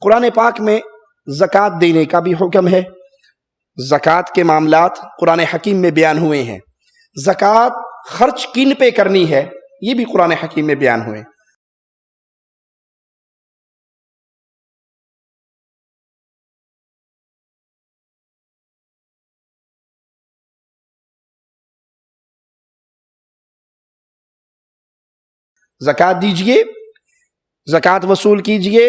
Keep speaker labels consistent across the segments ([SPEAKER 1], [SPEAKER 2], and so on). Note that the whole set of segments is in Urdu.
[SPEAKER 1] قرآن پاک میں زکوٰۃ دینے کا بھی حکم ہے، زکوٰۃ کے معاملات قرآن حکیم میں بیان ہوئے ہیں، زکوٰۃ خرچ کن پہ کرنی ہے یہ بھی قرآن حکیم میں بیان ہوئے۔ زکوٰۃ دیجئے، زکوٰۃ وصول کیجئے،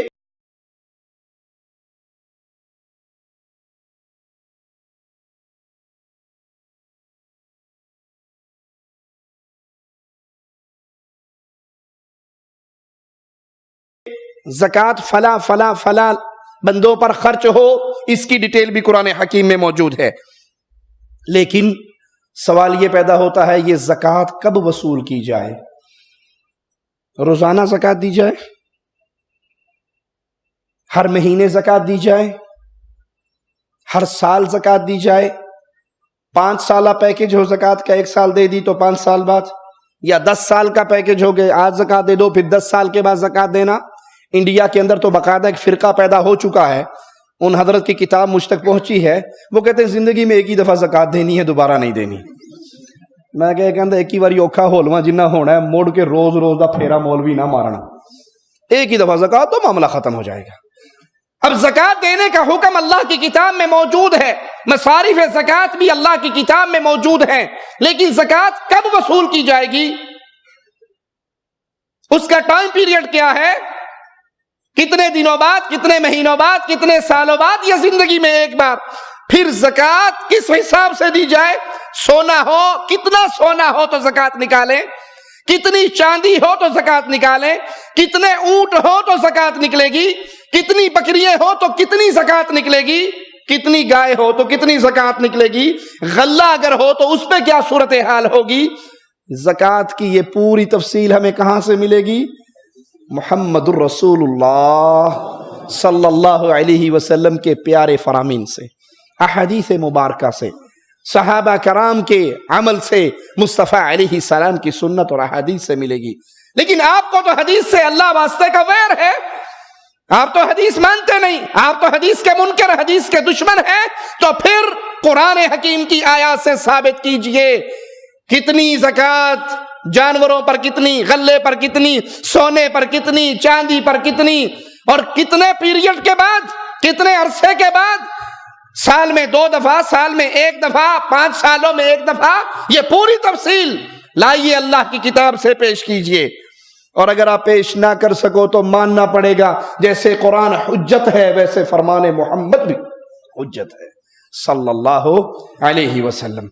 [SPEAKER 1] زکوٰۃ فلاں فلاں فلاں بندوں پر خرچ ہو، اس کی ڈیٹیل بھی قرآن حکیم میں موجود ہے۔ لیکن سوال یہ پیدا ہوتا ہے یہ زکوٰۃ کب وصول کی جائے؟ روزانہ زکوٰۃ دی جائے، ہر مہینے زکوٰۃ دی جائے، ہر سال زکوٰۃ دی جائے، 5 سالہ پیکج ہو زکوٰۃ کا، 1 سال دے دی تو 5 سال بعد، یا 10 سال کا پیکج ہو گئے آج زکوٰۃ دے دو پھر 10 سال کے بعد زکوٰۃ دینا۔ انڈیا کے اندر تو باقاعدہ ایک فرقہ پیدا ہو چکا ہے، ان حضرت کی کتاب مجھ تک پہنچی ہے، وہ کہتے ہیں زندگی میں ایک ہی دفعہ زکوٰۃ دینی ہے، دوبارہ نہیں دینی۔ میں کہتا ایک ہی باری اوکھا ہولواں جنہ ہونا ہے، موڑ کے روز روز دا پھیرا مولوی نہ مارنا، ایک ہی دفعہ زکوٰۃ تو معاملہ ختم ہو جائے گا۔ اب زکوٰۃ دینے کا حکم اللہ کی کتاب میں موجود ہے، مصارف زکوٰۃ بھی اللہ کی کتاب میں موجود ہیں، لیکن زکوٰۃ کب وصول کی جائے گی؟ اس کا ٹائم پیریڈ کیا ہے؟ کتنے دنوں بعد، کتنے مہینوں بعد، کتنے سالوں بعد، یا زندگی میں ایک بار؟ پھر زکوٰۃ کس حساب سے دی جائے؟ سونا ہو، کتنا سونا ہو تو زکوٰۃ نکالیں، کتنی چاندی ہو تو زکوٰۃ نکالیں، کتنے اونٹ ہو تو زکوٰۃ نکلے گی، کتنی بکریاں ہو تو کتنی زکوٰۃ نکلے گی، کتنی گائے ہو تو کتنی زکوٰۃ نکلے گی، غلہ اگر ہو تو اس پہ کیا صورتحال ہوگی؟ زکوٰۃ کی یہ پوری تفصیل ہمیں کہاں سے ملے گی؟ محمد الرسول اللہ صلی اللہ علیہ وسلم کے پیارے فرامین سے، احادیث مبارکہ سے، صحابہ کرام کے عمل سے، مصطفیٰ علیہ السلام کی سنت اور احادیث سے ملے گی۔ لیکن آپ کو تو حدیث سے اللہ واسطے کا ویر ہے، آپ تو حدیث مانتے نہیں، آپ تو حدیث کے منکر، حدیث کے دشمن ہیں، تو پھر قرآن حکیم کی آیات سے ثابت کیجئے کتنی زکوٰۃ، جانوروں پر کتنی، غلے پر کتنی، سونے پر کتنی، چاندی پر کتنی، اور کتنے پیریڈ کے بعد، کتنے عرصے کے بعد، سال میں 2 دفعہ، سال میں 1 دفعہ، 5 سالوں میں 1 دفعہ، یہ پوری تفصیل لائیے اللہ کی کتاب سے پیش کیجئے۔ اور اگر آپ پیش نہ کر سکو تو ماننا پڑے گا جیسے قرآن حجت ہے ویسے فرمان محمد بھی حجت ہے صلی اللہ علیہ وسلم۔